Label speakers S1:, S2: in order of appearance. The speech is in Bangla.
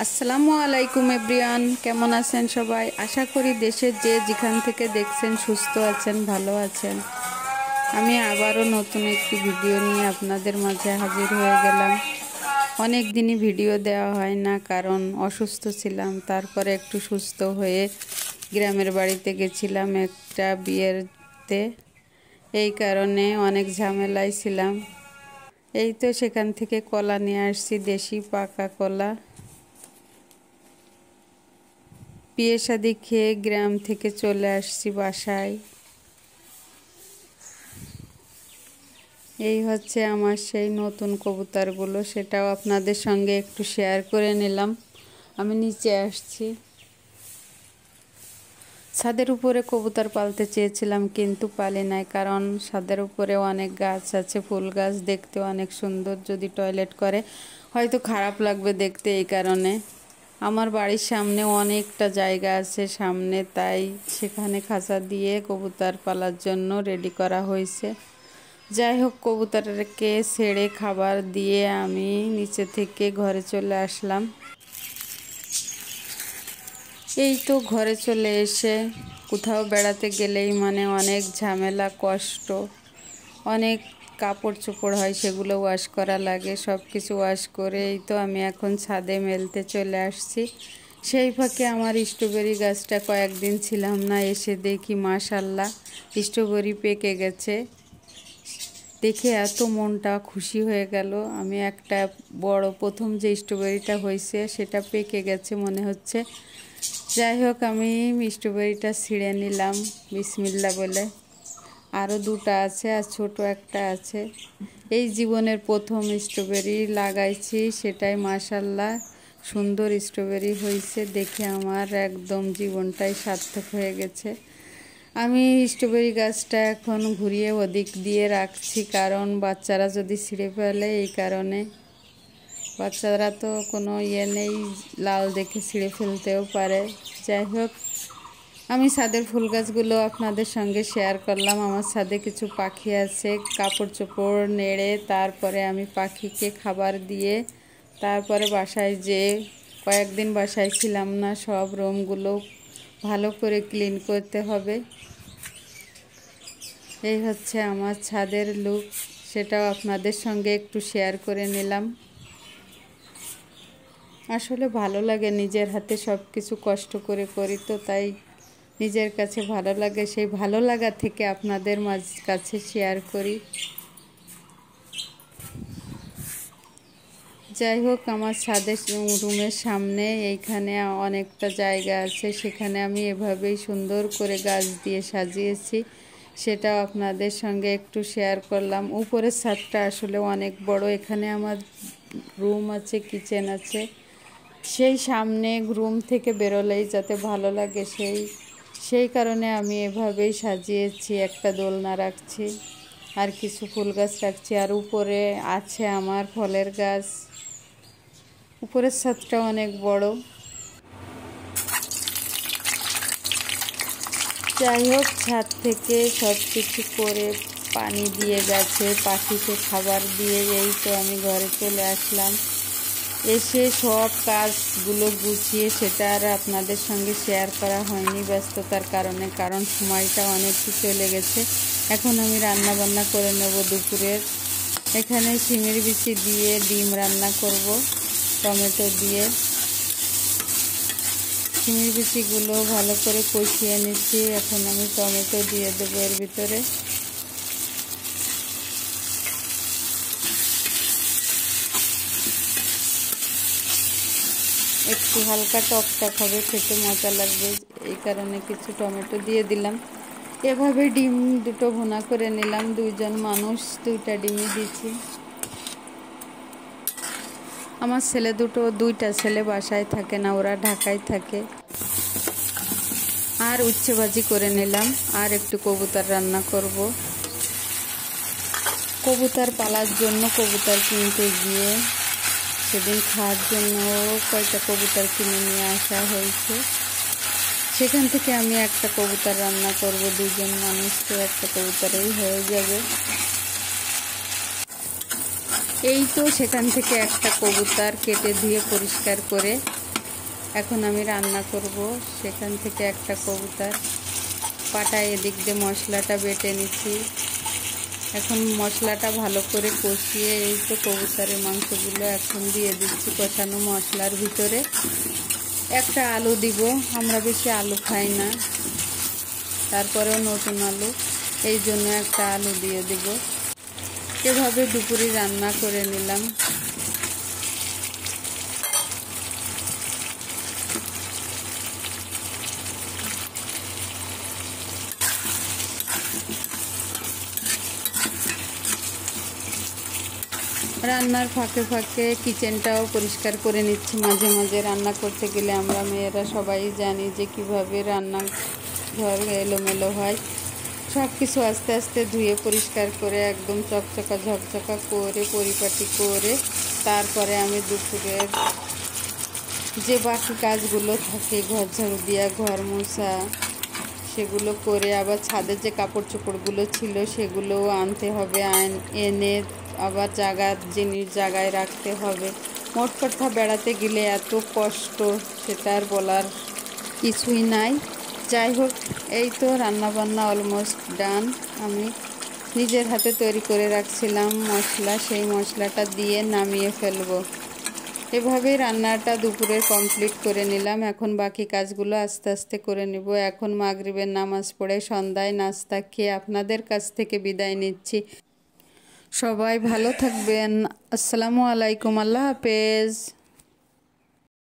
S1: আসসালামু আলাইকুম এভরিওয়ান, কেমন আছেন সবাই? আশা করি দেশের যে যেখান থেকে দেখছেন সুস্থ আছেন, ভালো আছেন। আমি আবারও নতুন একটি ভিডিও নিয়ে আপনাদের মাঝে হাজির হয়ে গেলাম। অনেক দিনই ভিডিও দেওয়া হয় না, কারণ অসুস্থ ছিলাম। তারপরে একটু সুস্থ হয়ে গ্রামের বাড়িতে গেছিলাম একটা বিয়েতে, এই কারণে অনেক ঝামেলায় ছিলাম। এই তো সেখান থেকে কলা নিয়ে আসছি, দেশি পাকা কলা। বিয়ে শাদি খেয়ে গ্রাম থেকে চলে আসছি বাসায়। এই হচ্ছে আমার সেই নতুন কবুতরগুলো, সেটাও আপনাদের সঙ্গে একটু শেয়ার করে নিলাম। আমি নিচে আসছি, ছাদের উপরে কবুতর পালতে চেয়েছিলাম কিন্তু পালি নাই, কারণ ছাদের উপরে অনেক গাছ আছে, ফুল গাছ, দেখতে অনেক সুন্দর। যদি টয়লেট করে হয়তো খারাপ লাগবে দেখতে, এই কারণে। আমার বাড়ির সামনে অনেকটা জায়গা আছে সামনে, তাই সেখানে খাঁচা দিয়ে কবুতর পালার জন্য রেডি করা হয়েছে। যাই হোক, কবুতরকে ছেড়ে খাবার দিয়ে আমি নিচে থেকে ঘরে চলে আসলাম। এই তো ঘরে চলে এসে কোথাও বেড়াতে গেলেই মানে অনেক ঝামেলা, কষ্ট, অনেক কাপড় চোপড় হয়, সেগুলো ওয়াশ করা লাগে। সব কিছু ওয়াশ করে এই তো আমি এখন ছাদে মেলতে চলে আসছি। সেই ফাঁকে আমার স্ট্রবেরি গাছটা কয়েকদিন ছিলাম না, এসে দেখি মাশাল্লাহ স্ট্রবেরি পেকে গেছে। দেখে এত মনটা খুশি হয়ে গেল। আমি একটা বড় প্রথম যে স্ট্রবেরিটা হয়েছে সেটা পেকে গেছে মনে হচ্ছে। যাই হোক, আমি স্ট্রবেরিটা ছিঁড়ে নিলাম বিসমিল্লাহ বলে। আরও দুটো আছে আর ছোট একটা আছে। এই জীবনের প্রথম স্ট্রবেরি লাগাইছি, সেটাই মাশাল্লাহ সুন্দর স্ট্রবেরি হয়েছে। দেখে আমার একদম জীবনটাই সার্থক হয়ে গেছে। আমি স্ট্রবেরি গাছটা এখন ঘুরিয়ে ওদিক দিয়ে রাখছি, কারণ বাচ্চারা যদি ছিঁড়ে ফেলে, এই কারণে। বাচ্চারা তো কোনো ইয়ে নেই, লাল দেখে ছিঁড়ে ফেলতেও পারে। যাই হোক, আমি ছাদের ফুল গাছগুলো আপনাদের সঙ্গে শেয়ার করলাম। আমার ছাদে কিছু পাখি আছে, কাপড় চোপড় নেড়ে তারপরে আমি পাখিকে খাবার দিয়ে তারপরে বাসায় যেয়ে, কয়েকদিন বাসায় ছিলাম না, সব রুমগুলো ভালো করে ক্লিন করতে হবে। এই হচ্ছে আমার ছাদের লুক, সেটাও আপনাদের সঙ্গে একটু শেয়ার করে নিলাম। আসলে ভালো লাগে, নিজের হাতে সব কিছু কষ্ট করে করি তো, তাই নিজের কাছে ভালো লাগে। সেই ভালো লাগা থেকে আপনাদের কাছে শেয়ার করি। যাই হোক, আমার ছাদের রুমের সামনে এইখানে অনেকটা জায়গা আছে, সেখানে আমি এভাবেই সুন্দর করে গাছ দিয়ে সাজিয়েছি। সেটাও আপনাদের সঙ্গে একটু শেয়ার করলাম। উপরের ছাদটা আসলে অনেক বড়, এখানে আমার রুম আছে, কিচেন আছে। সেই সামনে রুম থেকে বেরোলেই যাতে ভালো লাগে, সেই কারণে আমি এভাবেই সাজিয়েছি। একটা দোলনা রাখছি আর কিছু ফুল গাছ রাখছি, আর উপরে আছে আমার ফলের গাছ। উপরের ছাদটা অনেক বড়। যাই হোক, ছাদ থেকে সব কিছু করে পানি দিয়ে গেছে, পাখিকে খাবার দিয়ে এই তো আমি ঘরে চলে আসলাম। এসে সব কাজগুলো গুছিয়ে সেটা আর আপনাদের সঙ্গে শেয়ার করা হয়নি ব্যস্ততার কারণে, কারণ সময়টা অনেকই চলে গেছে। এখন আমি রান্না বান্না করে নেব দুপুরের। এখানে শিমের বিচি দিয়ে ডিম রান্না করব টমেটো দিয়ে। শিমের বিচিগুলো ভালো করে কষিয়ে নিচ্ছি, এখন আমি টমেটো দিয়ে দেবো এর ভিতরে। একটু হালকা টক হবে, খেতে মজা লাগবে, এই কারণে কিছু টমেটো দিয়ে দিলাম। এভাবে ডিম দুটো ভুনা করে নিলাম, দুইজন মানুষ, দুইটা ডিমই দিচ্ছি। আমার ছেলে দুইটা ছেলে বাসায় থাকে না, ওরা ঢাকায় থাকে। আর উচ্ছে ভাজি করে নিলাম, আর একটু কবুতর রান্না করব। কবুতর পালার জন্য কবুতর কিনতে গিয়ে সেদিন খাওয়ার জন্য কয়টা কবুতর কিনে নিয়ে আসা হয়েছে। সেখান থেকে আমি একটা কবুতর রান্না করব, দুজন মানুষ তো একটা কবুতরেই হয়ে যাবে। এই তো সেখান থেকে একটা কবুতর কেটে ধুয়ে পরিষ্কার করে এখন আমি রান্না করব। সেখান থেকে একটা কবুতর পাটায় এদিক দিয়ে মশলাটা বেটে নিচ্ছি। এখন মশলাটা ভালো করে কষিয়ে এই তো কবুতরের মাংসগুলো এখন দিয়ে দিচ্ছি কষানো মশলার ভিতরে। একটা আলু দিব, আমরা বেশি আলু খাই না, তারপরেও নতুন আলু, এই জন্য একটা আলু দিয়ে দিব। এভাবে দুপুরে রান্না করে নিলাম। রান্নার ফাঁকে ফাঁকে কিচেনটাও পরিষ্কার করে নিচ্ছি মাঝে মাঝে। রান্না করতে গেলে আমরা মেয়েরা সবাই জানি যে কিভাবে রান্নাঘর এলোমেলো হয়। সব কিছু আস্তে আস্তে ধুয়ে পরিষ্কার করে একদম চকচকা ঝকঝকা করে পরিপাটি করে তারপরে আমি দুপুরের যে বাকি কাজগুলো থাকে, ঘর ঝাড়ু দেওয়া, ঘর মোছা, সেগুলো করে আবার ছাদের যে কাপড় চোপড়গুলো ছিল সেগুলোও আনতে হবে, এনে আবার জিনিস জায়গায় রাখতে হবে। মোট কথা বেড়াতে গেলে এত কষ্ট সেটা আর বলার কিছুই নাই। যাই হোক, এই তো রান্নাবান্না অলমোস্ট ডান। আমি নিজের হাতে তৈরি করে রাখছিলাম মশলা, সেই মশলাটা দিয়ে নামিয়ে ফেলবো। এভাবেই রান্নাটা দুপুরে কমপ্লিট করে নিলাম। এখন বাকি কাজগুলো আস্তে আস্তে করে নিব। এখন মাগরিবের নামাজ পড়ে সন্ধ্যায় নাস্তা খেয়ে আপনাদের কাছ থেকে বিদায় নিচ্ছি। সবাই ভালো থাকবেন। আসসালামু আলাইকুম। আল্লাহ হাফেজ।